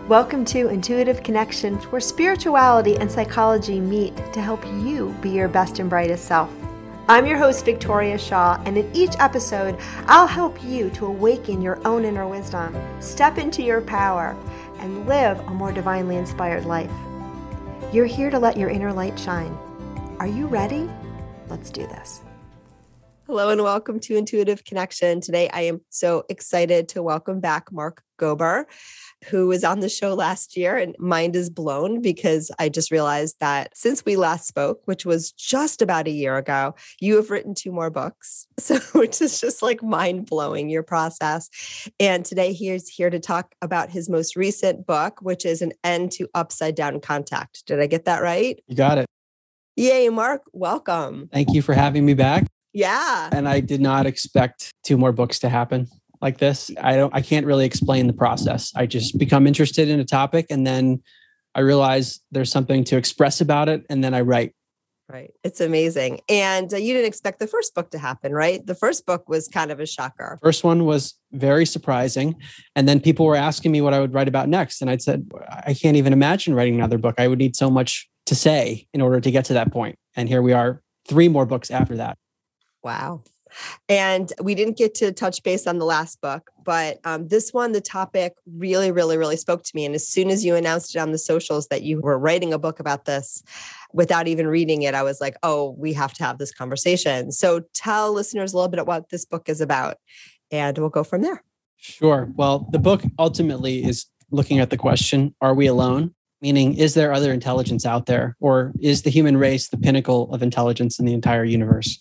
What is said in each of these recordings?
Welcome to Intuitive Connections, where spirituality and psychology meet to help you be your best and brightest self. I'm your host, Victoria Shaw, and in each episode, I'll help you to awaken your own inner wisdom, step into your power, and live a more divinely inspired life. You're here to let your inner light shine. Are you ready? Let's do this. Hello and welcome to Intuitive Connection. Today, I am so excited to welcome back Mark Gober, who was on the show last year, and mind is blown because I just realized that since we last spoke, which was just about a year ago, you have written 2 more books. So which is just like mind blowing, your process. And today he's here to talk about his most recent book, which is An End to Upside Down Contact. Did I get that right? You got it. Yay, Mark, welcome. Thank you for having me back. Yeah. And I did not expect 2 more books to happen like this. I can't really explain the process. I just become interested in a topic and then I realize there's something to express about it and then I write. Right. It's amazing. And you didn't expect the first book to happen, right? The first book was kind of a shocker. First one was very surprising. And then people were asking me what I would write about next. And I'd said, I can't even imagine writing another book. I would need so much to say in order to get to that point. And here we are, 3 more books after that. Wow. And we didn't get to touch base on the last book, but this one, the topic really spoke to me. And as soon as you announced it on the socials that you were writing a book about this, without even reading it, I was like, oh, we have to have this conversation. So tell listeners a little bit about what this book is about, and we'll go from there. Sure. Well, the book ultimately is looking at the question, are we alone? Meaning, is there other intelligence out there? Or is the human race the pinnacle of intelligence in the entire universe?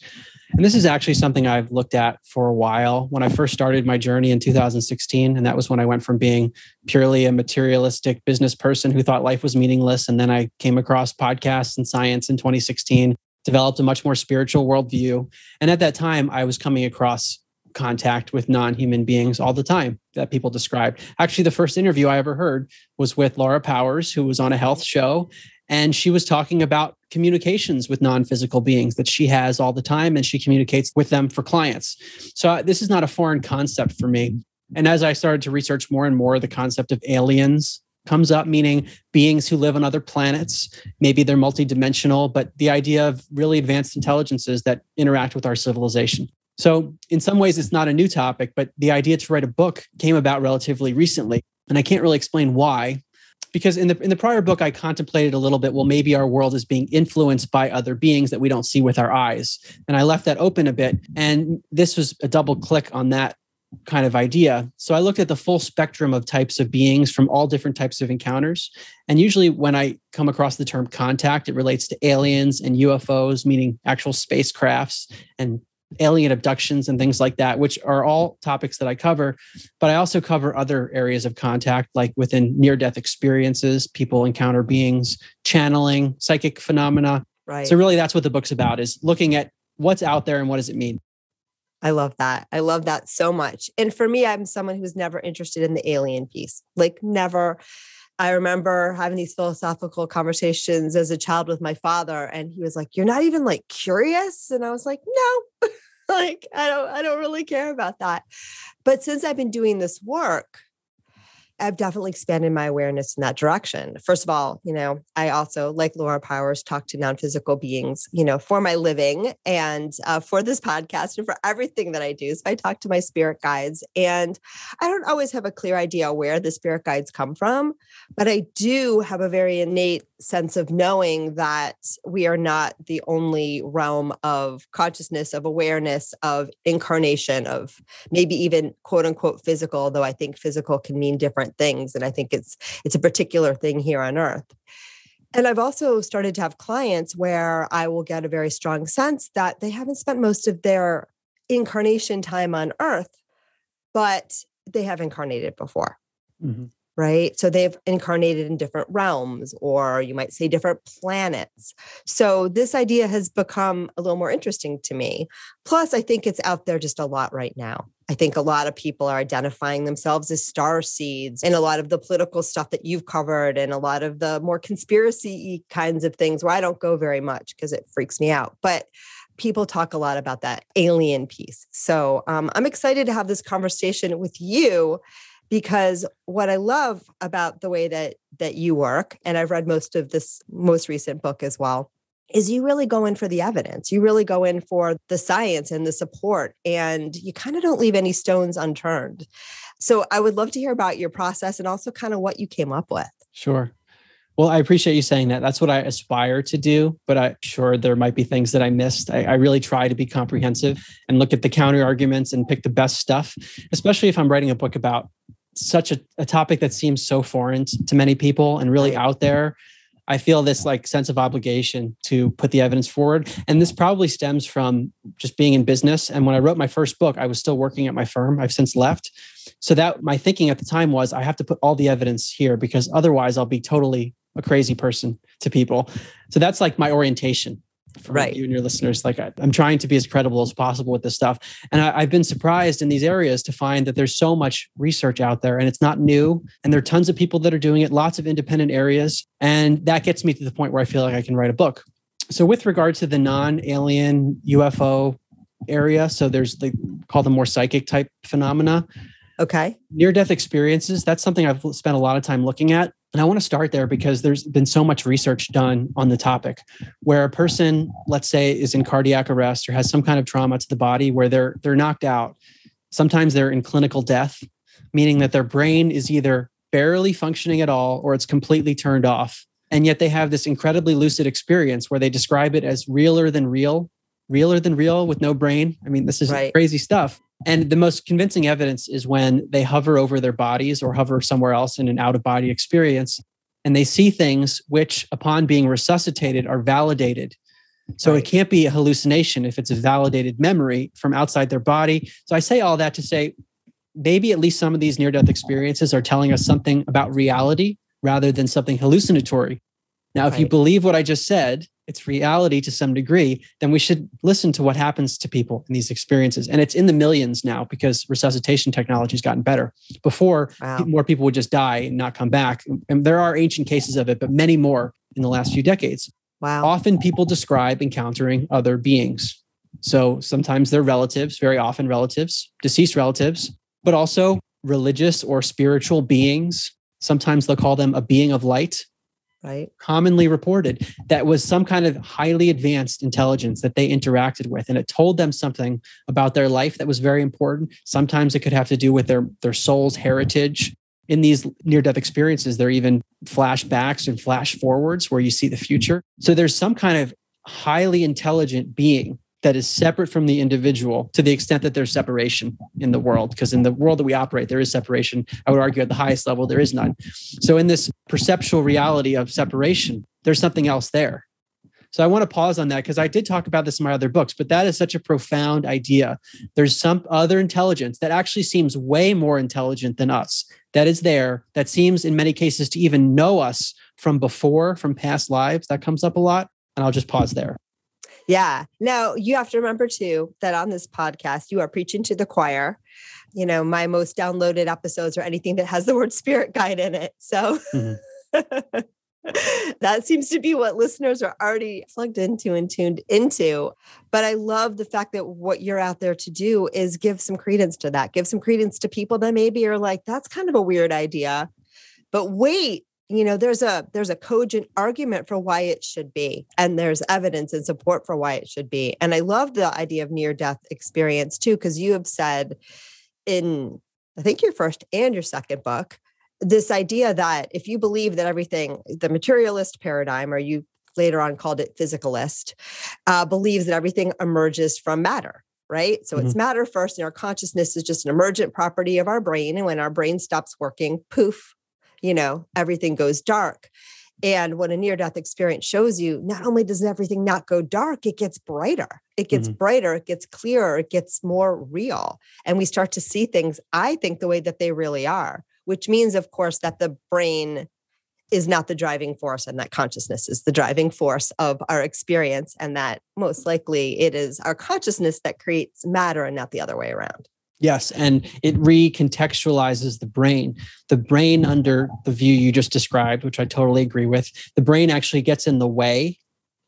And this is actually something I've looked at for a while. When I first started my journey in 2016, and that was when I went from being purely a materialistic business person who thought life was meaningless. And then I came across podcasts and science in 2016, developed a much more spiritual worldview. And at that time, I was coming across contact with non-human beings all the time that people described. Actually, the first interview I ever heard was with Laura Powers, who was on a health show. And she was talking about communications with non-physical beings that she has all the time, and she communicates with them for clients. So this is not a foreign concept for me. And as I started to research more and more, the concept of aliens comes up, meaning beings who live on other planets. Maybe they're multidimensional, but the idea of really advanced intelligences that interact with our civilization. So in some ways, it's not a new topic, but the idea to write a book came about relatively recently. And I can't really explain why. Because in the prior book, I contemplated a little bit, well, maybe our world is being influenced by other beings that we don't see with our eyes. And I left that open a bit. And this was a double click on that kind of idea. So I looked at the full spectrum of types of beings from all different types of encounters. And usually when I come across the term contact, it relates to aliens and UFOs, meaning actual spacecrafts and alien abductions and things like that, which are all topics that I cover. But I also cover other areas of contact, like within near-death experiences, people encounter beings, channeling, psychic phenomena. Right. So really that's what the book's about, is looking at what's out there and what does it mean. I love that. I love that so much. And for me, I'm someone who's never interested in the alien piece, like never. I remember having these philosophical conversations as a child with my father, and he was like, "You're not even like curious?" And I was like, "No, like I don't really care about that." But since I've been doing this work, I've definitely expanded my awareness in that direction. First of all, I also, like Laura Powers, talk to non-physical beings, for my living and for this podcast and for everything that I do. So I talk to my spirit guides, and I don't always have a clear idea where the spirit guides come from, but I do have a very innate sense of knowing that we are not the only realm of consciousness, of awareness, of incarnation, of maybe even quote unquote physical, though I think physical can mean different things. And I think it's a particular thing here on Earth. And I've also started to have clients where I will get a very strong sense that they haven't spent most of their incarnation time on Earth, but they have incarnated before. Mm-hmm. Right? So they've incarnated in different realms, or you might say different planets. So this idea has become a little more interesting to me. Plus, I think it's out there just a lot right now. I think a lot of people are identifying themselves as star seeds, and a lot of the political stuff that you've covered, and a lot of the more conspiracy kinds of things where I don't go very much because it freaks me out. But people talk a lot about that alien piece. So I'm excited to have this conversation with you. Because what I love about the way that you work, and I've read most of this most recent book as well, is you really go in for the evidence. You really go in for the science and the support, and you kind of don't leave any stones unturned. So I would love to hear about your process and also kind of what you came up with. Sure. Well, I appreciate you saying that. That's what I aspire to do, but I'm sure there might be things that I missed. I really try to be comprehensive and look at the counter arguments and pick the best stuff, especially if I'm writing a book about such a topic that seems so foreign to many people and really out there. I feel this like sense of obligation to put the evidence forward. And this probably stems from just being in business. And when I wrote my first book, I was still working at my firm. I've since left. So that my thinking at the time was I have to put all the evidence here because otherwise I'll be totally a crazy person to people. So that's like my orientation for you and your listeners. Like I'm trying to be as credible as possible with this stuff. And I've been surprised in these areas to find that there's so much research out there and it's not new. And there are tons of people that are doing it, lots of independent areas. And that gets me to the point where I feel like I can write a book. So with regard to the non-alien UFO area, so there's call them more psychic type phenomena. Okay. Near-death experiences, that's something I've spent a lot of time looking at. And I want to start there because there's been so much research done on the topic where a person, let's say, is in cardiac arrest or has some kind of trauma to the body where they're knocked out. Sometimes they're in clinical death, meaning that their brain is either barely functioning at all or it's completely turned off. And yet they have this incredibly lucid experience where they describe it as realer than real with no brain. I mean, this is crazy stuff. And the most convincing evidence is when they hover over their bodies or hover somewhere else in an out-of-body experience, and they see things which, upon being resuscitated, are validated. So it can't be a hallucination if it's a validated memory from outside their body. So I say all that to say, maybe at least some of these near-death experiences are telling us something about reality rather than something hallucinatory. Now, if you believe what I just said, it's reality to some degree, then we should listen to what happens to people in these experiences. And it's in the millions now because resuscitation technology has gotten better. Before, more people would just die and not come back. And there are ancient cases of it, but many more in the last few decades. Wow. Often people describe encountering other beings. So sometimes they're relatives, very often relatives, deceased relatives, but also religious or spiritual beings. Sometimes they'll call them a being of light. Commonly reported that was some kind of highly advanced intelligence that they interacted with. And it told them something about their life that was very important. Sometimes it could have to do with their soul's heritage. In these near-death experiences, there are even flashbacks and flash forwards where you see the future. So there's some kind of highly intelligent being that is separate from the individual to the extent that there's separation in the world. Because in the world that we operate, there is separation. I would argue at the highest level, there is none. So in this perceptual reality of separation, there's something else there. So I want to pause on that because I did talk about this in my other books, but that is such a profound idea. There's some other intelligence that actually seems way more intelligent than us that is there, that seems in many cases to even know us from before, from past lives. That comes up a lot. And I'll just pause there. Yeah. Now, you have to remember too, that on this podcast, you are preaching to the choir. You know, my most downloaded episodes are anything that has the word spirit guide in it. So that seems to be what listeners are already plugged into and tuned into. But I love the fact that what you're out there to do is give some credence to that, give some credence to people that maybe are like, that's kind of a weird idea, but wait, you know, there's a cogent argument for why it should be. And there's evidence and support for why it should be. And I love the idea of near-death experience too, because you have said in, I think your first and your second book, this idea that if you believe that everything, the materialist paradigm, or you later on called it physicalist, believes that everything emerges from matter, right? So it's matter first, and our consciousness is just an emergent property of our brain. And when our brain stops working, poof, you know, everything goes dark. And what a near-death experience shows you, not only does everything not go dark, it gets brighter. It gets brighter, it gets clearer, it gets more real. And we start to see things, I think, the way that they really are, which means, of course, that the brain is not the driving force and that consciousness is the driving force of our experience. And that most likely it is our consciousness that creates matter and not the other way around. Yes, and it recontextualizes the brain. The brain, under the view you just described, which I totally agree with, the brain actually gets in the way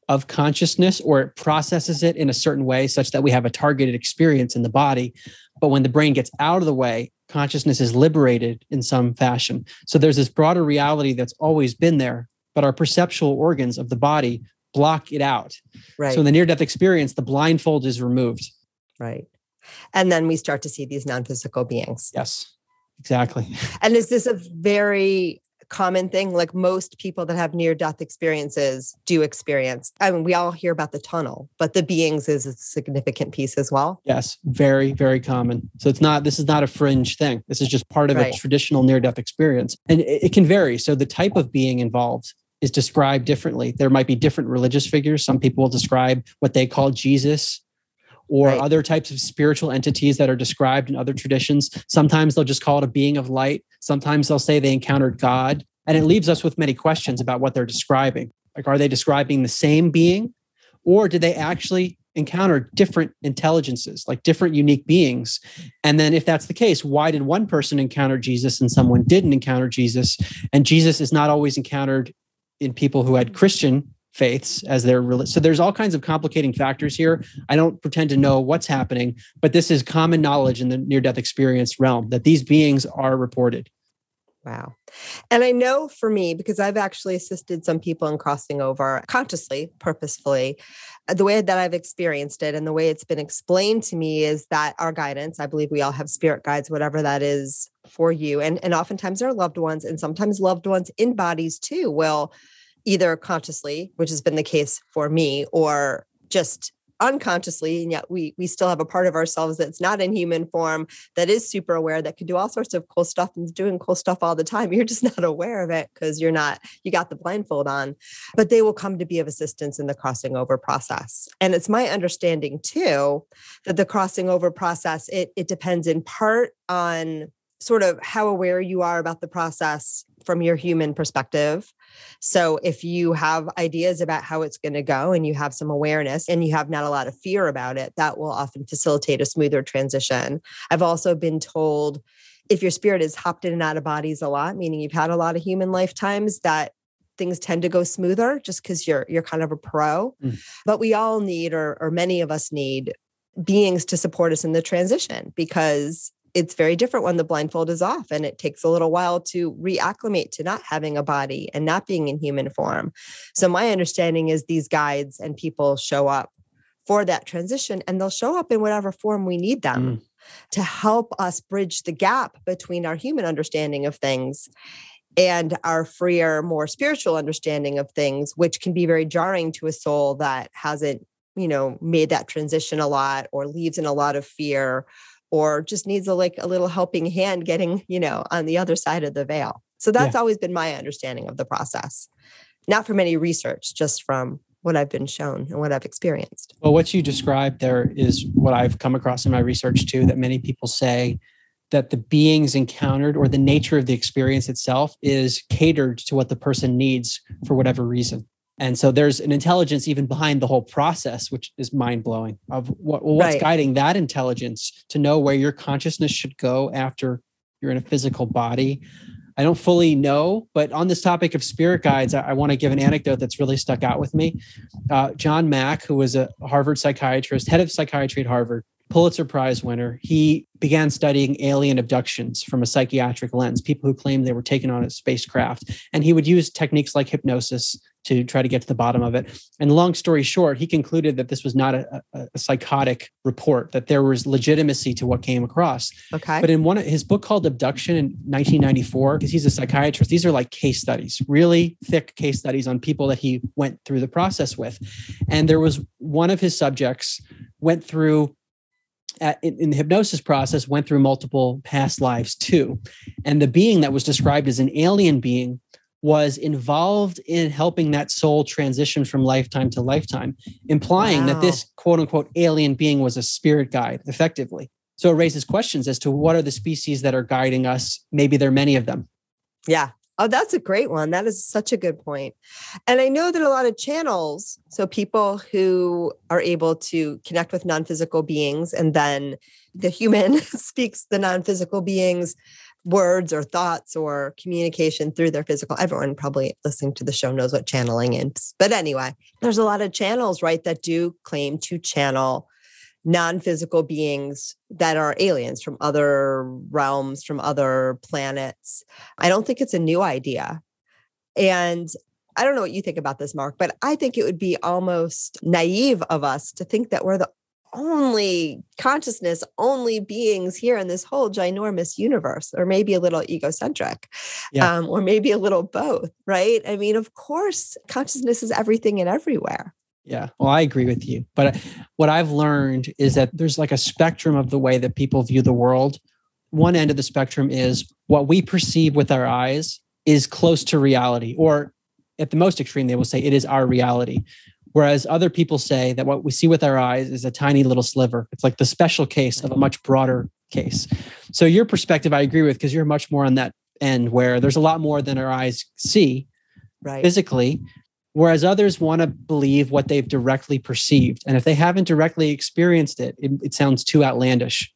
of consciousness, or it processes it in a certain way such that we have a targeted experience in the body. But when the brain gets out of the way, consciousness is liberated in some fashion. So there's this broader reality that's always been there, but our perceptual organs of the body block it out. Right. So in the near-death experience, the blindfold is removed. Right. And then we start to see these non-physical beings. Yes, exactly. And is this a very common thing? Like most people that have near-death experiences do experience. I mean, we all hear about the tunnel, but the beings is a significant piece as well. Yes, very, very common. So this is not a fringe thing. This is just part of a traditional near-death experience. And it can vary. So the type of being involved is described differently. There might be different religious figures. Some people will describe what they call Jesus, or other types of spiritual entities that are described in other traditions. Sometimes they'll just call it a being of light. Sometimes they'll say they encountered God. And it leaves us with many questions about what they're describing. Like, are they describing the same being? Or did they actually encounter different intelligences, like different unique beings? And then if that's the case, why did one person encounter Jesus and someone didn't encounter Jesus? And Jesus is not always encountered in people who had Christian faiths as their religion. So there's all kinds of complicating factors here. I don't pretend to know what's happening, but this is common knowledge in the near-death experience realm that these beings are reported. Wow. And I know for me, because I've actually assisted some people in crossing over consciously, purposefully, the way that I've experienced it and the way it's been explained to me is that our guidance, I believe we all have spirit guides, whatever that is for you. And oftentimes our loved ones, and sometimes loved ones in bodies too, will either consciously, which has been the case for me, or just unconsciously, and yet we still have a part of ourselves that's not in human form, that is super aware, that can do all sorts of cool stuff and is doing cool stuff all the time. You're just not aware of it because you got the blindfold on, but they will come to be of assistance in the crossing over process. And it's my understanding too, that the crossing over process, it depends in part on sort of how aware you are about the process from your human perspective. So if you have ideas about how it's going to go and you have some awareness and you have not a lot of fear about it, that will often facilitate a smoother transition. I've also been told if your spirit has hopped in and out of bodies a lot, meaning you've had a lot of human lifetimes, that things tend to go smoother just because you're kind of a pro. But we all need, or many of us need, beings to support us in the transition, because it's very different when the blindfold is off and it takes a little while to reacclimate to not having a body and not being in human form. So my understanding is these guides and people show up for that transition, and they'll show up in whatever form we need them to help us bridge the gap between our human understanding of things and our freer, more spiritual understanding of things, which can be very jarring to a soul that hasn't, made that transition a lot, or lives in a lot of fear, or just needs a little helping hand getting, on the other side of the veil. So that's always been my understanding of the process. Not from any research, just from what I've been shown and what I've experienced. Well, what you described there is what I've come across in my research too, that many people say that the beings encountered or the nature of the experience itself is catered to what the person needs for whatever reason. And so there's an intelligence even behind the whole process, which is mind-blowing, of what's guiding that intelligence to know where your consciousness should go after you're in a physical body. I don't fully know, but on this topic of spirit guides, I want to give an anecdote that's really stuck out with me. John Mack, who was a Harvard psychiatrist, head of psychiatry at Harvard, Pulitzer Prize winner, he began studying alien abductions from a psychiatric lens, people who claimed they were taken on a spacecraft. And he would use techniques like hypnosis to try to get to the bottom of it. And long story short, he concluded that this was not a psychotic report, that there was legitimacy to what came across. Okay. But in his book called Abduction in 1994, because he's a psychiatrist, these are like case studies, really thick case studies on people that he went through the process with. And there was one of his subjects went through in the hypnosis process, went through multiple past lives too. And the being that was described as an alien being was involved in helping that soul transition from lifetime to lifetime, implying that this quote unquote alien being was a spirit guide effectively. So it raises questions as to what are the species that are guiding us? Maybe there are many of them. Yeah. Oh, that's a great one. That is such a good point. And I know that a lot of channels, so people who are able to connect with non-physical beings, and then the human speaks the non-physical beings' words or thoughts or communication through their physical. Everyone probably listening to the show knows what channeling is. But anyway, there's a lot of channels, right, that do claim to channel non-physical beings that are aliens from other realms, from other planets. I don't think it's a new idea. And I don't know what you think about this, Mark, but I think it would be almost naive of us to think that we're the only consciousness, only beings here in this whole ginormous universe, or maybe a little egocentric, or maybe a little both, right? I mean, of course, consciousness is everything and everywhere. Yeah, well, I agree with you. But what I've learned is that there's like a spectrum of the way that people view the world. One end of the spectrum is what we perceive with our eyes is close to reality, or at the most extreme, they will say it is our reality. Whereas other people say that what we see with our eyes is a tiny little sliver. It's like the special case of a much broader case. So your perspective, I agree with, because you're much more on that end where there's a lot more than our eyes see physically. Whereas others want to believe what they've directly perceived. And if they haven't directly experienced it, it sounds too outlandish.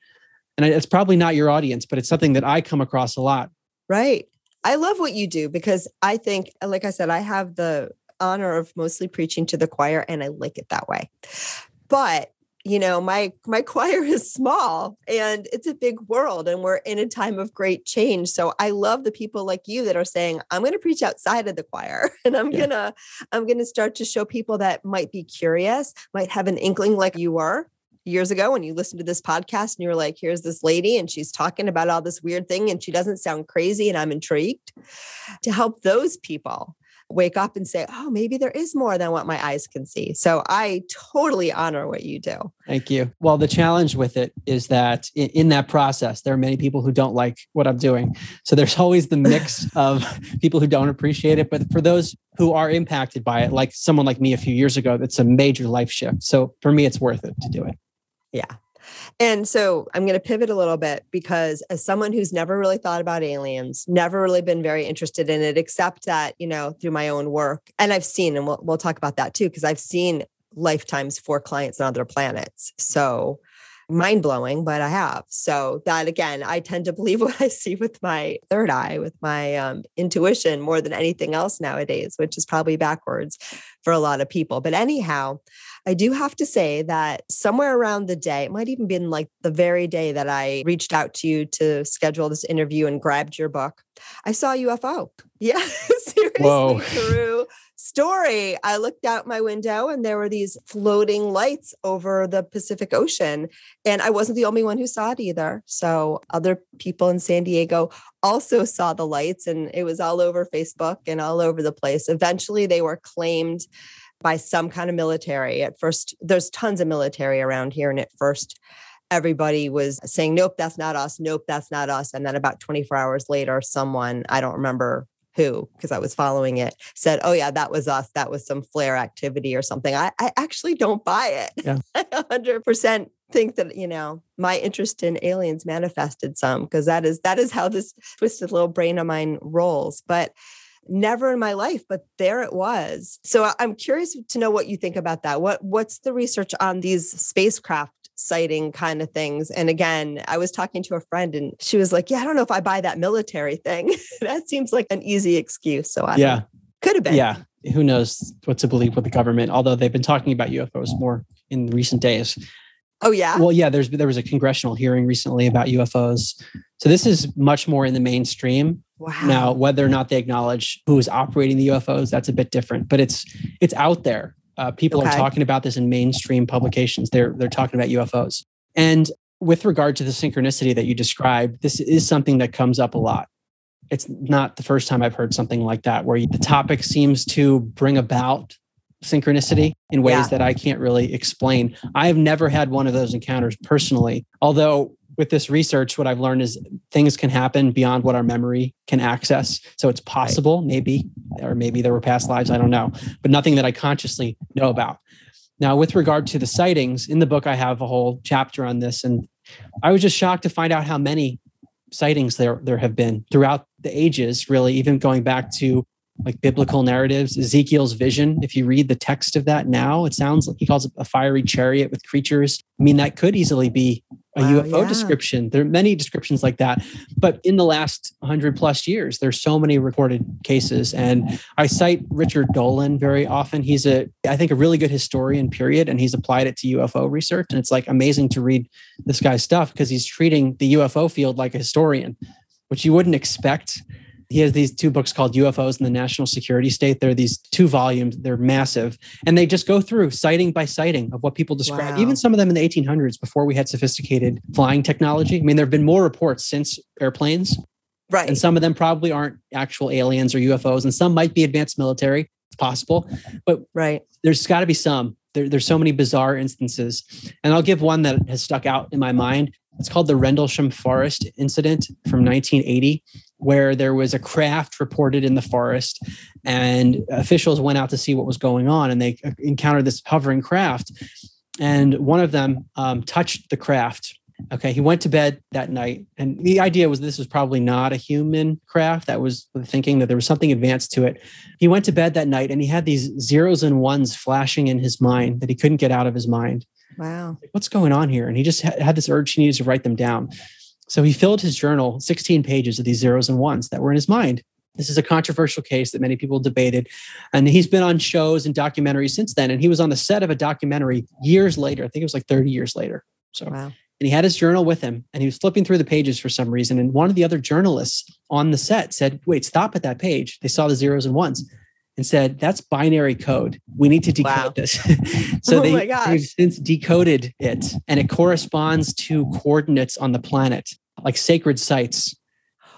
And it's probably not your audience, but it's something that I come across a lot. Right. I love what you do because I think, like I said, I have the honor of mostly preaching to the choir, and I like it that way. But, you know, my choir is small and it's a big world, and we're in a time of great change. So I love the people like you that are saying, I'm going to preach outside of the choir, and I'm going to start to show people that might be curious, might have an inkling like you were years ago when you listened to this podcast and you were like, here's this lady and she's talking about all this weird thing and she doesn't sound crazy and I'm intrigued, to help those people wake up and say, oh, maybe there is more than what my eyes can see. So I totally honor what you do. Thank you. Well, the challenge with it is that in that process, there are many people who don't like what I'm doing. So there's always the mix of people who don't appreciate it. But for those who are impacted by it, like someone like me a few years ago, that's a major life shift. So for me, it's worth it to do it. Yeah. And so I'm going to pivot a little bit because as someone who's never really thought about aliens, never really been very interested in it, except that, you know, through my own work. And I've seen, and we'll talk about that too, because I've seen lifetimes for clients on other planets. So mind blowing, but I have. So that again, I tend to believe what I see with my third eye, with my intuition more than anything else nowadays, which is probably backwards for a lot of people. But anyhow, I do have to say that somewhere around the day, it might even been like the very day that I reached out to you to schedule this interview and grabbed your book, I saw a UFO. Yeah, seriously, Whoa. True story. I looked out my window and there were these floating lights over the Pacific Ocean. And I wasn't the only one who saw it either. So other people in San Diego also saw the lights, and it was all over Facebook and all over the place. Eventually, they were claimed by some kind of military. At first, there's tons of military around here. And at first, everybody was saying, nope, that's not us. Nope, that's not us. And then about 24 hours later, someone, I don't remember who, because I was following it, said, oh yeah, that was us. That was some flare activity or something. I actually don't buy it. Yeah. I 100% think that, you know, my interest in aliens manifested some, because that is how this twisted little brain of mine rolls. But never in my life, but there it was. So I'm curious to know what you think about that. What's the research on these spacecraft sighting kind of things? And again, I was talking to a friend and she was like, yeah, I don't know if I buy that military thing. That seems like an easy excuse. So could have been. Yeah. Who knows what to believe with the government, although they've been talking about UFOs more in recent days. Oh, yeah. Well, yeah, there was a congressional hearing recently about UFOs. So this is much more in the mainstream. Wow. Now, whether or not they acknowledge who is operating the UFOs, that's a bit different, but it's out there. People are talking about this in mainstream publications. They're talking about UFOs. And with regard to the synchronicity that you described, this is something that comes up a lot. It's not the first time I've heard something like that, where the topic seems to bring about synchronicity in ways that I can't really explain. I have never had one of those encounters personally, although with this research, what I've learned is things can happen beyond what our memory can access. So it's possible, maybe, or maybe there were past lives, I don't know, but nothing that I consciously know about. Now, with regard to the sightings, in the book, I have a whole chapter on this, and I was just shocked to find out how many sightings there have been throughout the ages, really, even going back to like biblical narratives. Ezekiel's vision, if you read the text of that now, it sounds like he calls it a fiery chariot with creatures. I mean, that could easily be a UFO description. There are many descriptions like that. But in the last 100 plus years, there's so many reported cases. And I cite Richard Dolan very often. He's I think a really good historian, period. And he's applied it to UFO research. And it's like amazing to read this guy's stuff because he's treating the UFO field like a historian, which you wouldn't expect. He has these 2 books called UFOs and the National Security State. They're these 2 volumes. They're massive. And they just go through sighting by sighting of what people describe. Wow. Even some of them in the 1800s before we had sophisticated flying technology. I mean, there have been more reports since airplanes. Right. And some of them probably aren't actual aliens or UFOs. And some might be advanced military. It's possible. But there's got to be some. There's so many bizarre instances. And I'll give one that has stuck out in my mind. It's called the Rendlesham Forest incident from 1980, where there was a craft reported in the forest and officials went out to see what was going on and they encountered this hovering craft. And one of them touched the craft. Okay, he went to bed that night. And the idea was this was probably not a human craft. That was thinking that there was something advanced to it. He went to bed that night and he had these zeros and ones flashing in his mind that he couldn't get out of his mind. Wow. What's going on here? And he just had this urge he needed to write them down. So he filled his journal, 16 pages of these zeros and ones that were in his mind. This is a controversial case that many people debated. And he's been on shows and documentaries since then. And he was on the set of a documentary years later. I think it was like 30 years later. So, wow. And he had his journal with him and he was flipping through the pages for some reason. And one of the other journalists on the set said, wait, stop at that page. They saw the zeros and ones and said, that's binary code. We need to decode this. So they've since decoded it and it corresponds to coordinates on the planet, like sacred sites.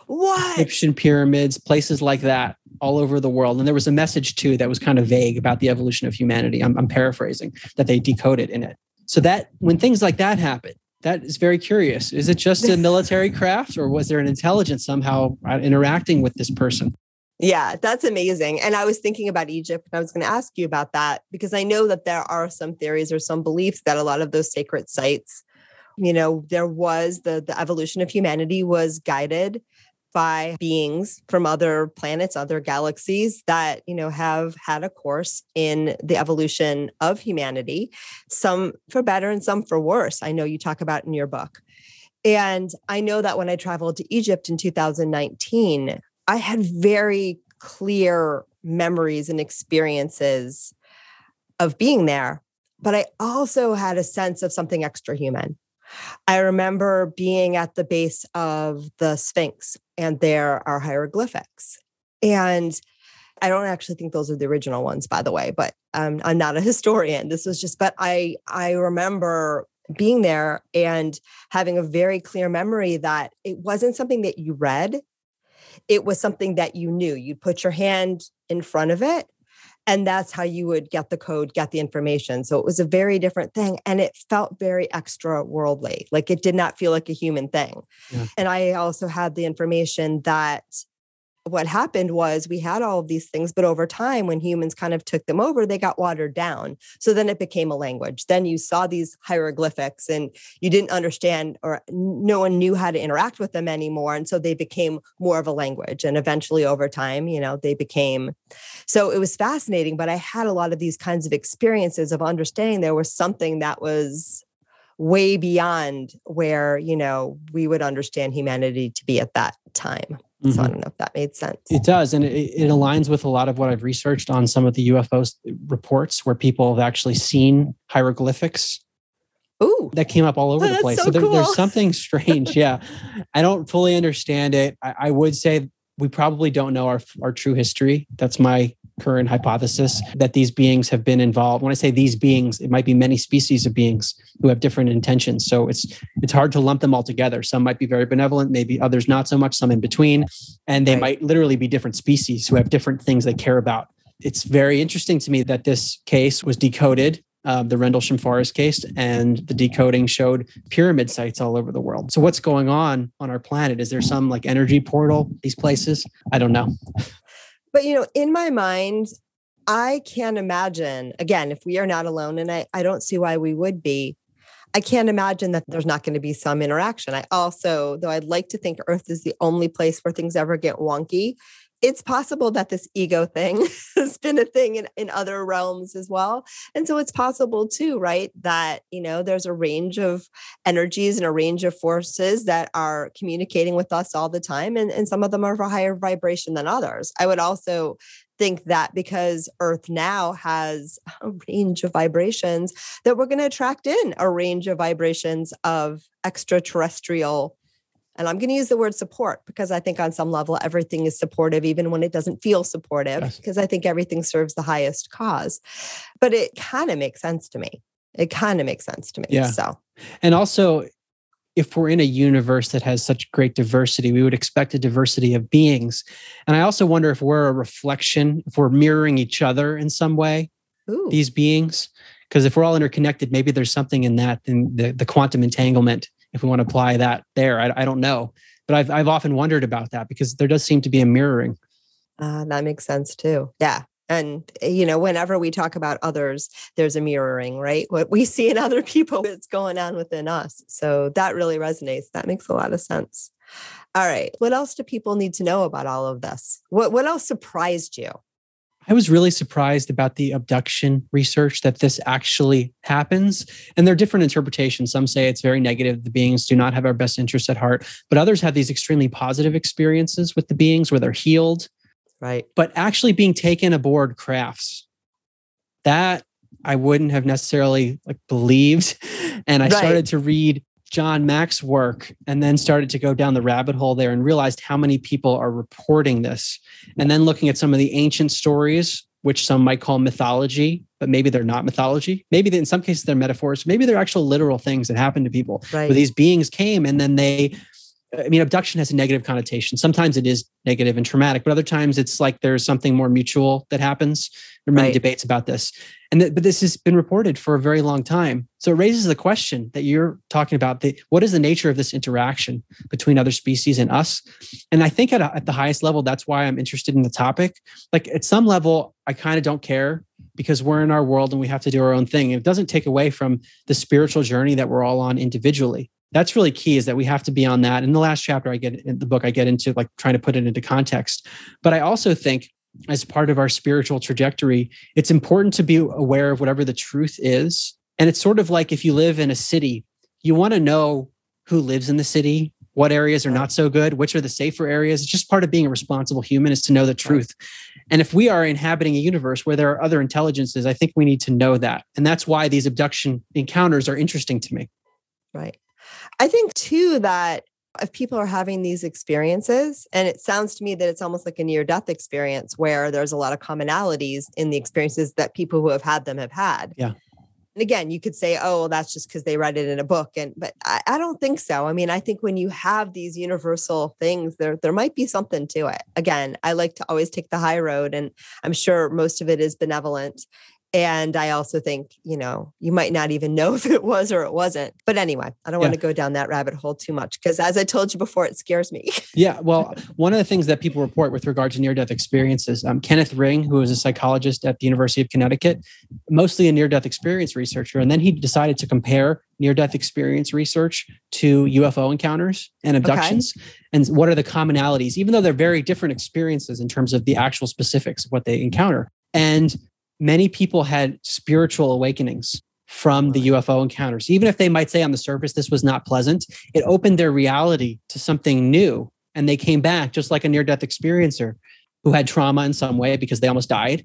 What? Egyptian pyramids, places like that all over the world. And there was a message too that was kind of vague about the evolution of humanity. I'm paraphrasing that they decoded in it. So that when things like that happen, that is very curious. Is it just a military craft or was there an intelligence somehow interacting with this person? Yeah, that's amazing. And I was thinking about Egypt and I was going to ask you about that because I know that there are some theories or some beliefs that a lot of those sacred sites, there was the evolution of humanity was guided by beings from other planets, other galaxies that, have had a course in the evolution of humanity, some for better and some for worse. I know you talk about in your book. And I know that when I traveled to Egypt in 2019, I had very clear memories and experiences of being there, but I also had a sense of something extra human. I remember being at the base of the Sphinx and there are hieroglyphics. And I don't actually think those are the original ones, by the way, but I'm not a historian. This was just, but I remember being there and having a very clear memory that it wasn't something that you read. It was something that you knew. You'd put your hand in front of it, and that's how you would get the code, get the information. So it was a very different thing, and it felt very extra-worldly. Like it did not feel like a human thing. Yeah. And I also had the information that what happened was we had all of these things, but over time, when humans kind of took them over, they got watered down. So then it became a language. Then you saw these hieroglyphics and you didn't understand or no one knew how to interact with them anymore. And so they became more of a language. And eventually over time, they became, so it was fascinating, but I had a lot of these kinds of experiences of understanding there was something that was way beyond where, we would understand humanity to be at that time. Mm-hmm. So I don't know if that made sense. It does. And it aligns with a lot of what I've researched on some of the UFO reports where people have actually seen hieroglyphics. Ooh, that came up all over the place. So cool. There's something strange. Yeah. I don't fully understand it. I would say we probably don't know our true history. That's my current hypothesis, that these beings have been involved. When I say these beings, it might be many species of beings who have different intentions. So it's hard to lump them all together. Some might be very benevolent, maybe others not so much, some in between. And they might literally be different species who have different things they care about. It's very interesting to me that this case was decoded, the Rendlesham Forest case, and the decoding showed pyramid sites all over the world. So what's going on our planet? Is there some like energy portal, these places? I don't know. But, in my mind, I can't imagine, again, if we are not alone, and I don't see why we would be, I can't imagine that there's not going to be some interaction. I also, though I'd like to think Earth is the only place where things ever get wonky, it's possible that this ego thing has been a thing in other realms as well. And so it's possible too, right? That, there's a range of energies and a range of forces that are communicating with us all the time. And some of them are of a higher vibration than others. I would also think that because Earth now has a range of vibrations, that we're going to attract in a range of vibrations of extraterrestrial. And I'm going to use the word support because I think on some level, everything is supportive, even when it doesn't feel supportive, because I think everything serves the highest cause. But it kind of makes sense to me. Yeah. So, and also, if we're in a universe that has such great diversity, we would expect a diversity of beings. And I also wonder if we're a reflection, if we're mirroring each other in some way, these beings. Because if we're all interconnected, maybe there's something in that, in the quantum entanglement, if we want to apply that there. I don't know. But I've often wondered about that because there does seem to be a mirroring. That makes sense too. Yeah. And, whenever we talk about others, there's a mirroring, right? What we see in other people, it's going on within us. So that really resonates. That makes a lot of sense. All right. What else do people need to know about all of this? What else surprised you? I was really surprised about the abduction research, that this actually happens. And there are different interpretations. Some say it's very negative. The beings do not have our best interests at heart. But others have these extremely positive experiences with the beings where they're healed. Right. But actually being taken aboard crafts, that I wouldn't have necessarily believed. And I started to read John Mack's work and then started to go down the rabbit hole there and realized how many people are reporting this. And then looking at some of the ancient stories, which some might call mythology, but maybe they're not mythology. Maybe in some cases they're metaphors. Maybe they're actual literal things that happen to people. Where these beings came and then abduction has a negative connotation. Sometimes it is negative and traumatic, but other times it's like there's something more mutual that happens. There are many debates about this. But this has been reported for a very long time. So it raises the question that you're talking about, what is the nature of this interaction between other species and us? And I think at the highest level, that's why I'm interested in the topic. At some level, I kind of don't care because we're in our world and we have to do our own thing. It doesn't take away from the spiritual journey that we're all on individually. That's really key, is that we have to be on that. In the last chapter, I get into trying to put it into context. But I also think as part of our spiritual trajectory, it's important to be aware of whatever the truth is. And it's sort of like if you live in a city, you want to know who lives in the city, what areas are not so good, which are the safer areas. It's just part of being a responsible human, is to know the truth. And if we are inhabiting a universe where there are other intelligences, I think we need to know that. And that's why these abduction encounters are interesting to me. Right. I think too that if people are having these experiences, and it sounds to me that it's almost like a near-death experience where there's a lot of commonalities in the experiences that people who have had them have had. Yeah. And again, you could say, oh, well, that's just because they read it in a book. But I don't think so. I mean, I think when you have these universal things, there might be something to it. Again, I like to always take the high road, and I'm sure most of it is benevolent. And I also think, you might not even know if it was or it wasn't. But anyway, I don't want to go down that rabbit hole too much because, as I told you before, it scares me. Yeah. Well, one of the things that people report with regard to near-death experiences, Kenneth Ring, who is a psychologist at the University of Connecticut, mostly a near-death experience researcher. And then he decided to compare near-death experience research to UFO encounters and abductions. Okay. And what are the commonalities, even though they're very different experiences in terms of the actual specifics of what they encounter. And many people had spiritual awakenings from the UFO encounters. Even if they might say on the surface, this was not pleasant, it opened their reality to something new. And they came back just like a near-death experiencer who had trauma in some way because they almost died,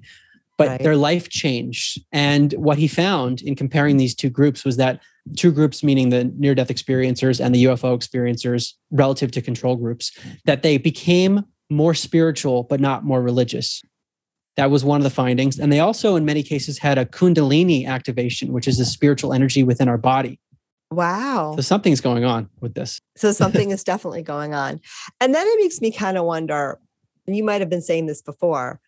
but their life changed. And what he found in comparing these two groups was that two groups, meaning the near-death experiencers and the UFO experiencers relative to control groups, that they became more spiritual, but not more religious. That was one of the findings. And they also, in many cases, had a Kundalini activation, which is a spiritual energy within our body. Wow. So something's going on with this. So something is definitely going on. And then it makes me kind of wonder, and you might have been saying this before,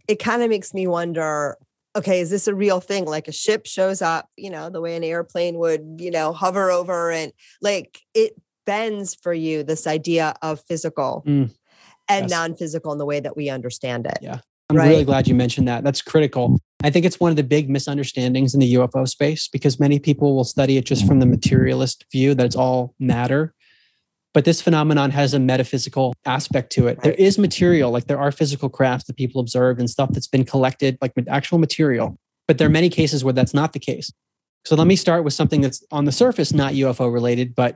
it kind of makes me wonder, okay, is this a real thing? Like a ship shows up, the way an airplane would, hover over, and it bends for you this idea of physical and non-physical in the way that we understand it. Yeah. I'm really glad you mentioned that. That's critical. I think it's one of the big misunderstandings in the UFO space because many people will study it just from the materialist view that it's all matter. But this phenomenon has a metaphysical aspect to it. Right. There is material, like there are physical crafts that people observe and stuff that's been collected, like actual material. But there are many cases where that's not the case. So let me start with something that's on the surface not UFO related, but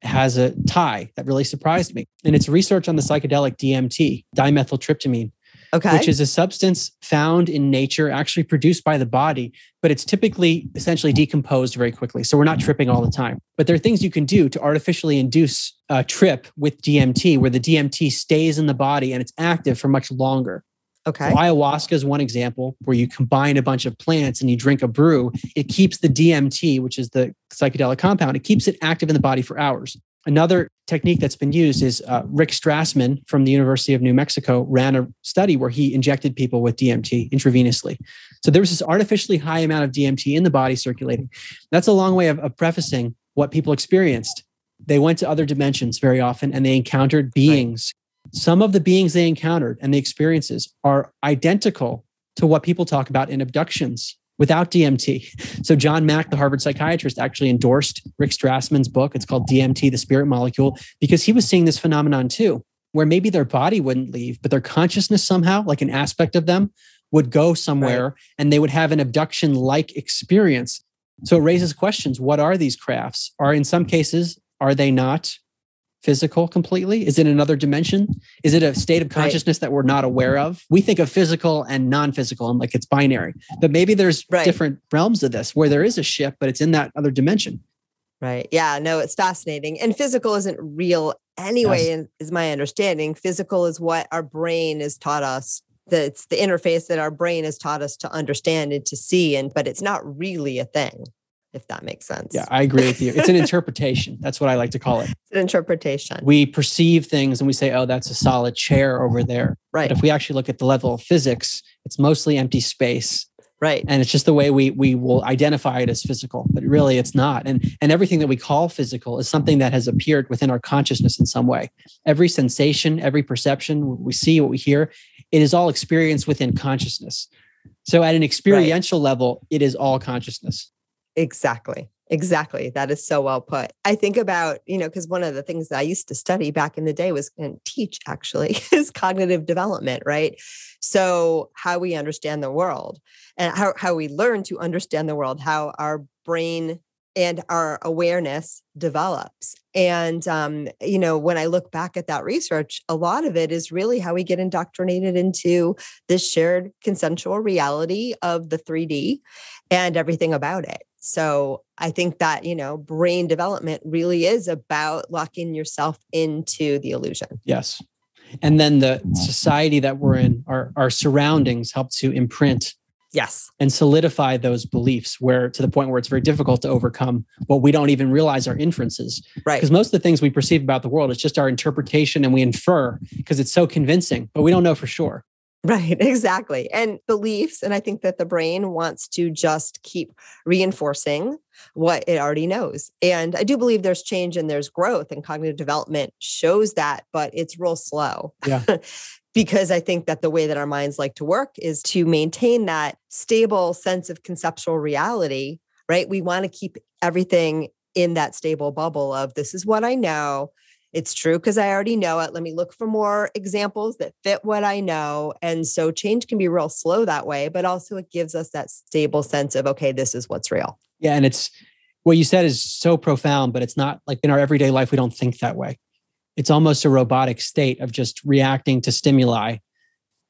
has a tie that really surprised me. And it's research on the psychedelic DMT, dimethyltryptamine, which is a substance found in nature, actually produced by the body, but it's typically essentially decomposed very quickly. So we're not tripping all the time. But there are things you can do to artificially induce a trip with DMT, where the DMT stays in the body and it's active for much longer. Okay. So ayahuasca is one example where you combine a bunch of plants and you drink a brew. It keeps the DMT, which is the psychedelic compound, it keeps it active in the body for hours. Another technique that's been used is Rick Strassman from the University of New Mexico ran a study where he injected people with DMT intravenously. So there was this artificially high amount of DMT in the body circulating. That's a long way of prefacing what people experienced. They went to other dimensions very often and they encountered beings. Right. Some of the beings they encountered and the experiences are identical to what people talk about in abductions without DMT. So John Mack, the Harvard psychiatrist, actually endorsed Rick Strassman's book. It's called DMT, the Spirit Molecule, because he was seeing this phenomenon too, where maybe their body wouldn't leave, but their consciousness somehow, like an aspect of them, would go somewhere and they would have an abduction-like experience. So it raises questions. What are these crafts? In some cases, are they not physical completely? Is it another dimension? Is it a state of consciousness that we're not aware of? We think of physical and non-physical and like it's binary, but maybe there's different realms of this where there is a shift, but it's in that other dimension. Right. Yeah, no, it's fascinating. And physical isn't real anyway, is my understanding. Physical is what our brain has taught us. It's the interface that our brain has taught us to understand and to see, but it's not really a thing, if that makes sense. Yeah, I agree with you. It's an interpretation. That's what I like to call it. It's an interpretation. We perceive things and we say, oh, that's a solid chair over there. Right. But if we actually look at the level of physics, it's mostly empty space. Right. And it's just the way we will identify it as physical, but really it's not. And everything that we call physical is something that has appeared within our consciousness in some way. Every sensation, every perception, what we see, what we hear, it is all experienced within consciousness. So at an experiential level, it is all consciousness. Exactly. That is so well put. I think about, because one of the things that I used to study back in the day and teach actually is cognitive development, right? So how we understand the world and how we learn to understand the world, how our brain and our awareness develops. And, when I look back at that research, a lot of it is really how we get indoctrinated into this shared consensual reality of the 3D and everything about it. So I think that, brain development really is about locking yourself into the illusion. Yes. And then the society that we're in, our surroundings help to imprint and solidify those beliefs to the point where it's very difficult to overcome what we don't even realize are inferences. Right. Because most of the things we perceive about the world is just our interpretation and we infer because it's so convincing, but we don't know for sure. Right, exactly. And beliefs, and I think that the brain wants to just keep reinforcing what it already knows. And I do believe there's change and there's growth, and cognitive development shows that, but it's real slow. Yeah. Because I think that the way that our minds like to work is to maintain that stable sense of conceptual reality, right? We want to keep everything in that stable bubble of this is what I know. It's true because I already know it. Let me look for more examples that fit what I know. And so change can be real slow that way, but also it gives us that stable sense of, okay, this is what's real. Yeah. And it's what you said is so profound, but it's not like in our everyday life, we don't think that way. It's almost a robotic state of just reacting to stimuli.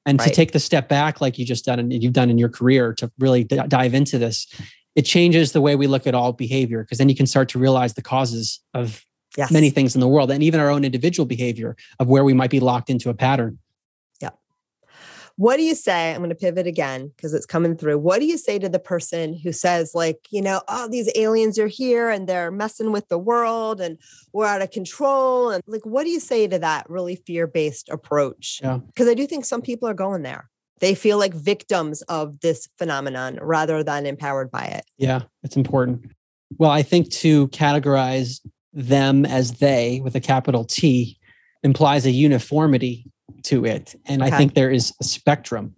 And to take the step back, like you've done in your career, to really dive into this, it changes the way we look at all behavior, because then you can start to realize the causes of many things in the world and even our own individual behavior of where we might be locked into a pattern. Yeah. What do you say? I'm going to pivot again because it's coming through. What do you say to the person who says oh, these aliens are here and they're messing with the world and we're out of control? And what do you say to that really fear-based approach? Yeah. Because I do think some people are going there. They feel like victims of this phenomenon rather than empowered by it. Yeah, it's important. Well, I think to categorize them as they with a capital T implies a uniformity to it. And I think there is a spectrum.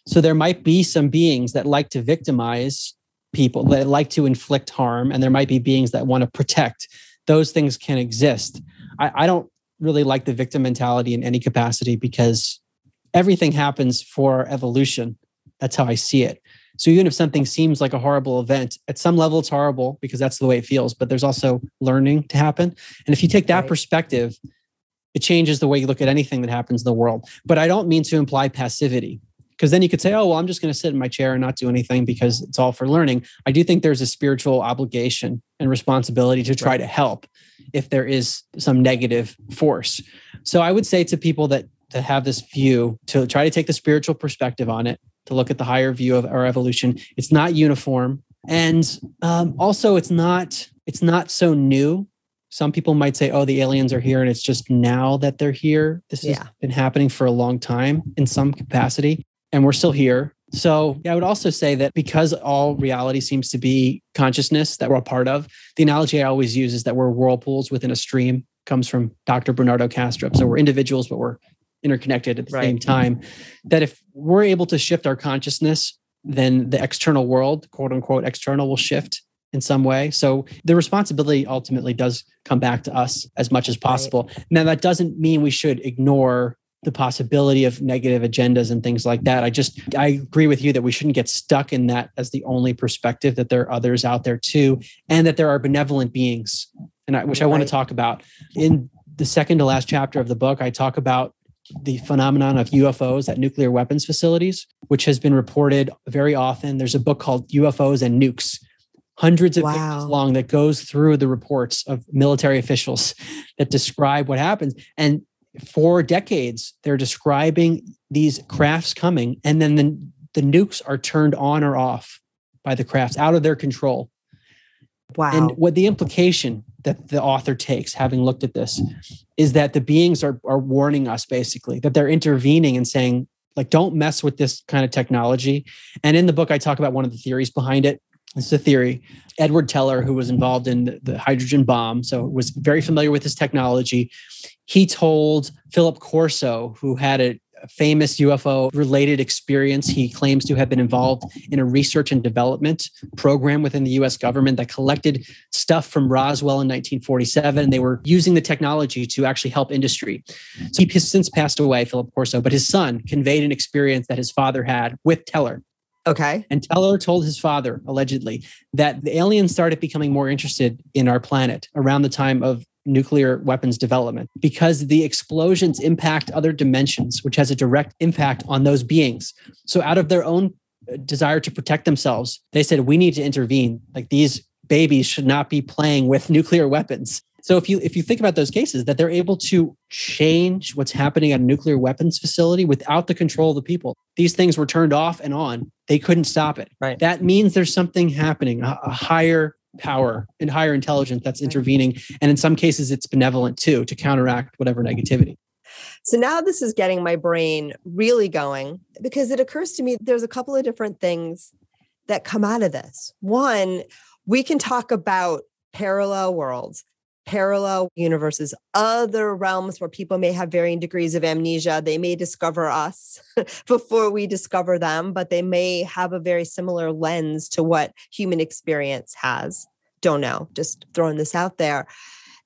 So there might be some beings that like to victimize people, that like to inflict harm, and there might be beings that want to protect. Those things can exist. I don't really like the victim mentality in any capacity because everything happens for evolution. That's how I see it. So even if something seems like a horrible event, at some level it's horrible because that's the way it feels, but there's also learning to happen. And if you take that perspective, it changes the way you look at anything that happens in the world. But I don't mean to imply passivity, because then you could say, oh, well, I'm just going to sit in my chair and not do anything because it's all for learning. I do think there's a spiritual obligation and responsibility to try to help if there is some negative force. So I would say to people that have this view to try to take the spiritual perspective on it, to look at the higher view of our evolution. It's not uniform. And also it's not so new. Some people might say, oh, the aliens are here and it's just now that they're here. This has been happening for a long time in some capacity, and we're still here. So I would also say that because all reality seems to be consciousness that we're a part of, the analogy I always use is that we're whirlpools within a stream. Comes from Dr. Bernardo Kastrup. So we're individuals, but we're interconnected at the same time. That if we're able to shift our consciousness, then the external world, quote unquote, external, will shift in some way. So the responsibility ultimately does come back to us as much as possible. Now, that doesn't mean we should ignore the possibility of negative agendas and things like that. I agree with you that we shouldn't get stuck in that as the only perspective, that there are others out there too, and that there are benevolent beings, which I want to talk about. In the second to last chapter of the book, I talk about the phenomenon of UFOs at nuclear weapons facilities, which has been reported very often. There's a book called UFOs and Nukes, hundreds of pages long, that goes through the reports of military officials that describe what happens. And for decades, they're describing these crafts coming, and then the nukes are turned on or off by the crafts out of their control. Wow. And what the implication that the author takes, having looked at this, is that the beings are warning us, basically, that they're intervening and saying, like, don't mess with this kind of technology. And in the book, I talk about one of the theories behind it. It's a theory. Edward Teller, who was involved in the hydrogen bomb, so was very familiar with this technology. He told Philip Corso, who had a famous UFO-related experience. He claims to have been involved in a research and development program within the U.S. government that collected stuff from Roswell in 1947. They were using the technology to actually help industry. So he has since passed away, Philip Corso, but his son conveyed an experience that his father had with Teller. Okay. And Teller told his father, allegedly, that the aliens started becoming more interested in our planet around the time of nuclear weapons development because the explosions impact other dimensions, which has a direct impact on those beings. So out of their own desire to protect themselves, they said, we need to intervene. Like, these babies should not be playing with nuclear weapons. So if you think about those cases, that they're able to change what's happening at a nuclear weapons facility without the control of the people. These things were turned off and on. They couldn't stop it. Right. That means there's something happening, a higher power and higher intelligence that's intervening. And in some cases, it's benevolent too, to counteract whatever negativity. So now this is getting my brain really going, because it occurs to me there's a couple of different things that come out of this. One, we can talk about parallel worlds, parallel universes, other realms where people may have varying degrees of amnesia. They may discover us before we discover them, but they may have a very similar lens to what human experience has. Don't know, just throwing this out there.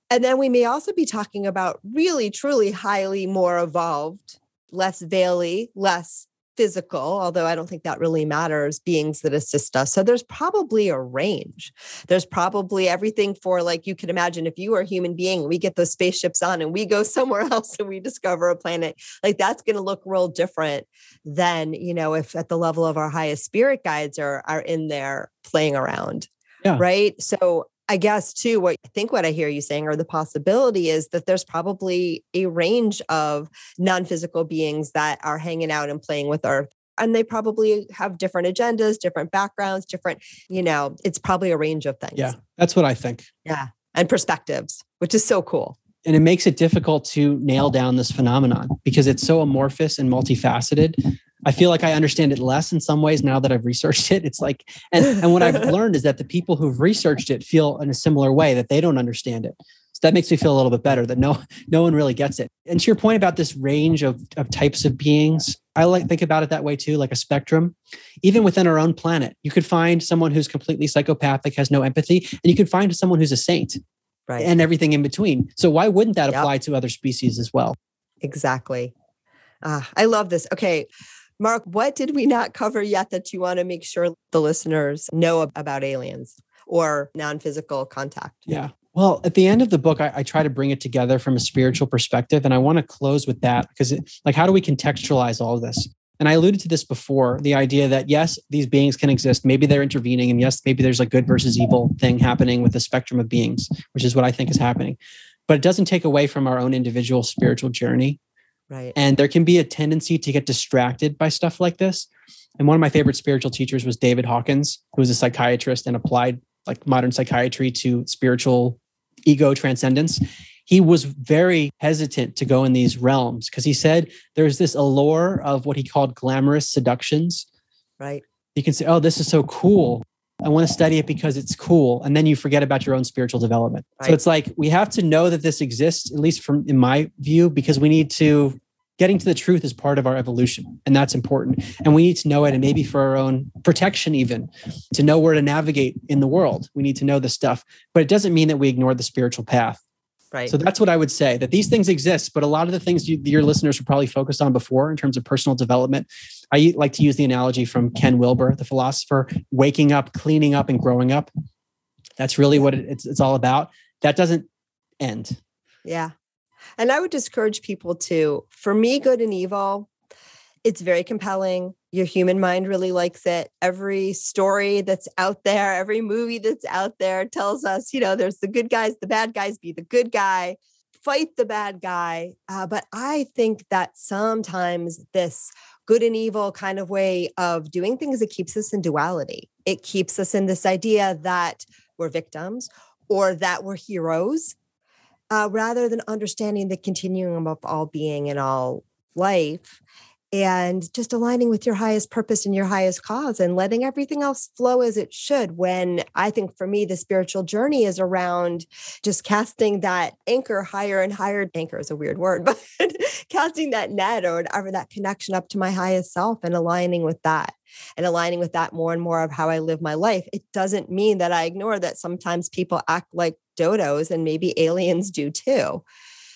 And then we may also be talking about really, truly highly more evolved, less veily, less physical, although I don't think that really matters, beings that assist us. So there's probably a range. There's probably everything for, like, you can imagine if you were a human being, we get those spaceships on and we go somewhere else and we discover a planet, like, that's going to look real different than, if at the level of our highest spirit guides are in there playing around. Yeah. Right. So I guess too, what I hear you saying, or the possibility, is that there's probably a range of non-physical beings that are hanging out and playing with Earth. And they probably have different agendas, different backgrounds, different, it's probably a range of things. Yeah, that's what I think. Yeah. And perspectives, which is so cool. And it makes it difficult to nail down this phenomenon because it's so amorphous and multifaceted. I feel like I understand it less in some ways now that I've researched it. It's like, and what I've learned is that the people who've researched it feel in a similar way, that they don't understand it. So that makes me feel a little bit better, that no one really gets it. And to your point about this range of types of beings, I think about it that way too, like a spectrum. Even within our own planet, you could find someone who's completely psychopathic, has no empathy, and you could find someone who's a saint. Right. and everything in between. So why wouldn't that Yep. apply to other species as well? Exactly. I love this. Okay, Mark, what did we not cover yet that you want to make sure the listeners know about aliens or non-physical contact? Yeah. Well, at the end of the book, I try to bring it together from a spiritual perspective. And I want to close with that because how do we contextualize all of this? And I alluded to this before, the idea that yes, these beings can exist. Maybe they're intervening. And yes, maybe there's a good versus evil thing happening with the spectrum of beings, which is what I think is happening. But it doesn't take away from our own individual spiritual journey. Right. And there can be a tendency to get distracted by stuff like this. And one of my favorite spiritual teachers was David Hawkins, who was a psychiatrist and applied like modern psychiatry to spiritual ego transcendence. He was very hesitant to go in these realms because he said there's this allure of what he called glamorous seductions. Right. You can say, oh, this is so cool. I want to study it because it's cool. And then you forget about your own spiritual development. Right. So it's like, we have to know that this exists, at least from in my view, because we need to, getting to the truth is part of our evolution. And that's important. And we need to know it. And maybe for our own protection, even to know where to navigate in the world, we need to know this stuff, but it doesn't mean that we ignore the spiritual path. Right. So that's what I would say, that these things exist, but a lot of the things your listeners were probably focused on before in terms of personal development. I like to use the analogy from Ken Wilber, the philosopher, waking up, cleaning up, and growing up. That's really what it's all about. That doesn't end. Yeah. And I would discourage people to, for me, good and evil, it's very compelling. Your human mind really likes it. Every story that's out there, every movie that's out there tells us, there's the good guys, the bad guys, be the good guy, fight the bad guy. But I think that sometimes this good and evil kind of way of doing things, it keeps us in duality. It keeps us in this idea that we're victims or that we're heroes, rather than understanding the continuum of all being and all life, and just aligning with your highest purpose and your highest cause and letting everything else flow as it should. When I think for me, the spiritual journey is around just casting that anchor higher and higher. Anchor is a weird word, but casting that net or whatever, that connection up to my highest self and aligning with that more and more of how I live my life. It doesn't mean that I ignore that sometimes people act like dodos and maybe aliens do too.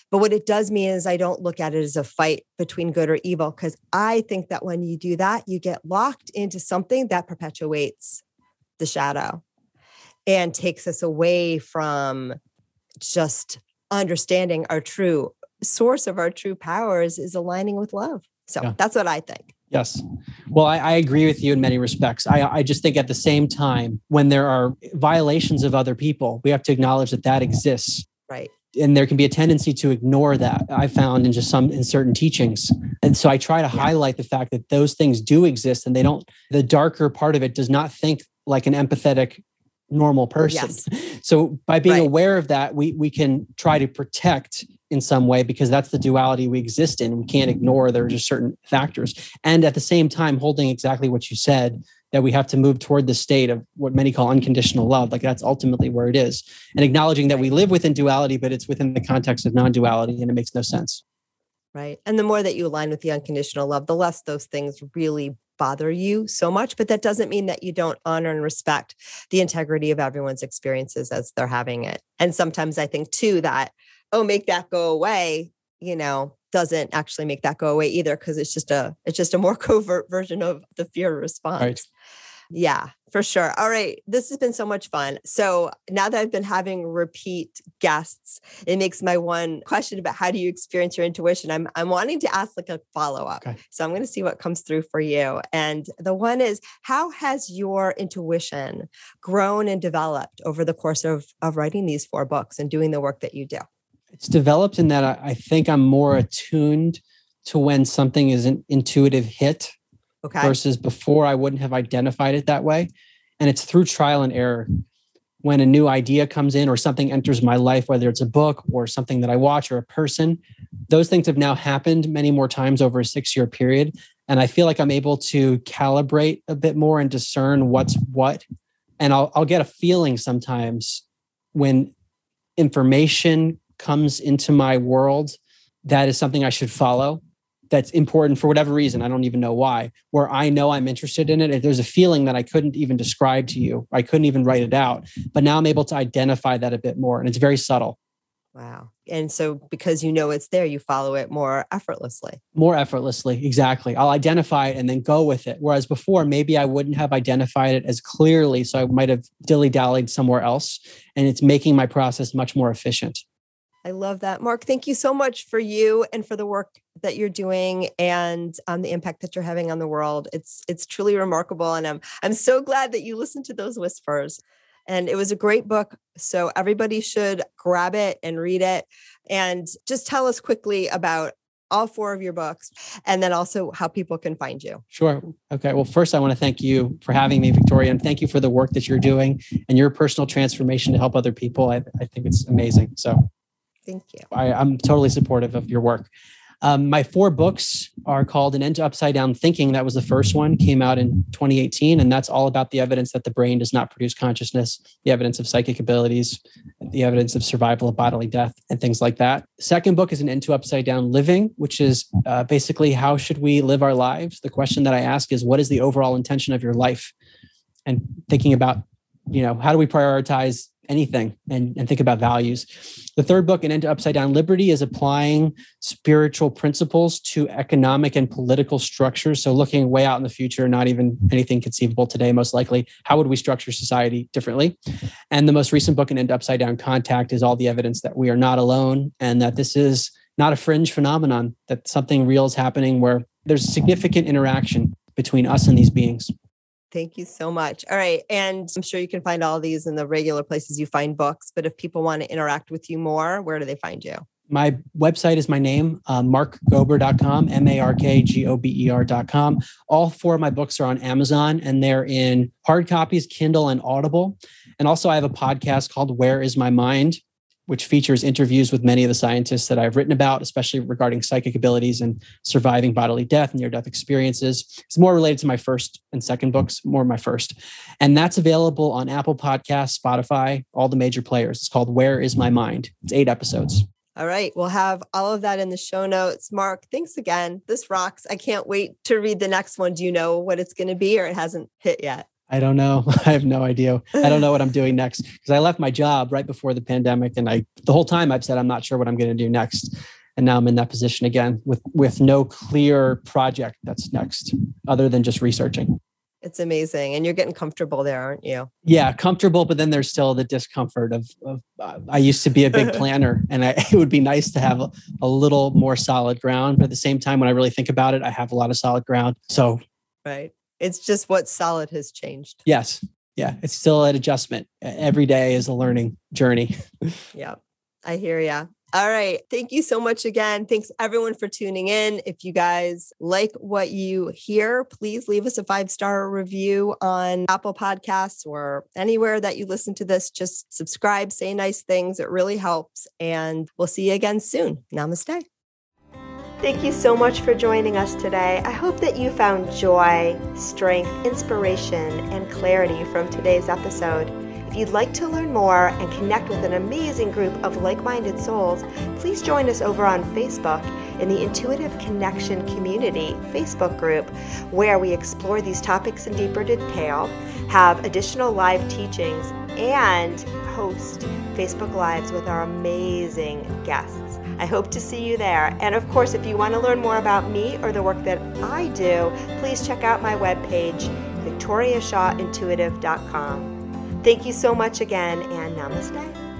But what it does mean is I don't look at it as a fight between good or evil, because I think that when you do that, you get locked into something that perpetuates the shadow and takes us away from just understanding our true source of our true powers is aligning with love. So that's what I think. Yes. Well, I agree with you in many respects. I just think at the same time, when there are violations of other people, we have to acknowledge that exists. Right. And there can be a tendency to ignore that, I found in certain teachings. And so I try to highlight the fact that those things do exist, and the darker part of it does not think like an empathetic, normal person. Yes. So by being aware of that, we can try to protect in some way, because that's the duality we exist in. We can't ignore there are just certain factors. And at the same time, holding exactly what you said, that we have to move toward the state of what many call unconditional love. Like that's ultimately where it is. And acknowledging that we live within duality, but it's within the context of non-duality, and it makes no sense. Right. And the more that you align with the unconditional love, the less those things really bother you so much. But that doesn't mean that you don't honor and respect the integrity of everyone's experiences as they're having it. And sometimes I think too that, make that go away, doesn't actually make that go away either, because it's just a more covert version of the fear response. Right. Yeah, for sure. All right. This has been so much fun. So now that I've been having repeat guests, it makes my one question about how do you experience your intuition? I'm wanting to ask like a follow-up. Okay. So I'm going to see what comes through for you. And the one is, how has your intuition grown and developed over the course of writing these 4 books and doing the work that you do? It's developed in that I think I'm more attuned to when something is an intuitive hit. Okay. Versus before I wouldn't have identified it that way. And it's through trial and error. When a new idea comes in or something enters my life, whether it's a book or something that I watch or a person, those things have now happened many more times over a 6-year period. And I feel like I'm able to calibrate a bit more and discern what's what. And I'll get a feeling sometimes when information comes into my world that is something I should follow. that's important for whatever reason. I don't even know why, where I know I'm interested in it. If there's a feeling that I couldn't even describe to you, I couldn't even write it out, but now I'm able to identify that a bit more. And it's very subtle. Wow. And so because you know it's there, you follow it more effortlessly. More effortlessly. Exactly. I'll identify it and then go with it. Whereas before, maybe I wouldn't have identified it as clearly. So I might have dilly-dallied somewhere else. And it's making my process much more efficient. I love that. Mark, thank you so much for you and for the work that you're doing and the impact that you're having on the world. It's truly remarkable. And I'm so glad that you listened to those whispers. And it was a great book. So everybody should grab it and read it. And just tell us quickly about all 4 of your books and then also how people can find you. Sure. Okay. Well, first, I want to thank you for having me, Victoria, and thank you for the work that you're doing and your personal transformation to help other people. I think it's amazing. So thank you. I'm totally supportive of your work. My 4 books are called An End to Upside Down Thinking. That was the first one, came out in 2018. And that's all about the evidence that the brain does not produce consciousness, the evidence of psychic abilities, the evidence of survival of bodily death, and things like that. Second book is An End to Upside Down Living, which is basically how should we live our lives? The question that I ask is, what is the overall intention of your life? And thinking about, how do we prioritize anything and think about values. The third book, An End to Upside Down Liberty, is applying spiritual principles to economic and political structures. So looking way out in the future, not even anything conceivable today, most likely, how would we structure society differently? And the most recent book, An End to Upside Down Contact, is all the evidence that we are not alone and that this is not a fringe phenomenon, that something real is happening where there's significant interaction between us and these beings. Thank you so much. All right. And I'm sure you can find all these in the regular places you find books, but if people want to interact with you more, where do they find you? My website is my name, markgober.com, markgober.com. All 4 of my books are on Amazon and they're in hard copies, Kindle, and Audible. And also I have a podcast called Where Is My Mind, which features interviews with many of the scientists that I've written about, especially regarding psychic abilities and surviving bodily death and near-death experiences. It's more related to my first and second books, more my first. And that's available on Apple Podcasts, Spotify, all the major players. It's called Where Is My Mind? It's 8 episodes. All right. We'll have all of that in the show notes. Mark, thanks again. This rocks. I can't wait to read the next one. Do you know what it's going to be or it hasn't hit yet? I don't know. I have no idea. I don't know what I'm doing next because I left my job right before the pandemic. And the whole time I've said, I'm not sure what I'm going to do next. And now I'm in that position again with no clear project that's next other than just researching. It's amazing. And you're getting comfortable there, aren't you? Yeah, comfortable. But then there's still the discomfort of I used to be a big planner and it would be nice to have a little more solid ground. But at the same time, when I really think about it, I have a lot of solid ground. So, right. It's just what solid has changed. Yes. Yeah. It's still an adjustment. Every day is a learning journey. Yeah. I hear ya. All right. Thank you so much again. Thanks everyone for tuning in. If you guys like what you hear, please leave us a 5-star review on Apple Podcasts or anywhere that you listen to this. Just subscribe, say nice things. It really helps. And we'll see you again soon. Namaste. Thank you so much for joining us today. I hope that you found joy, strength, inspiration, and clarity from today's episode. If you'd like to learn more and connect with an amazing group of like-minded souls, please join us over on Facebook in the Intuitive Connection Community Facebook group, where we explore these topics in deeper detail, have additional live teachings, and host Facebook Lives with our amazing guests. I hope to see you there. And of course, if you want to learn more about me or the work that I do, please check out my webpage, victoriashawintuitive.com. Thank you so much again, and namaste.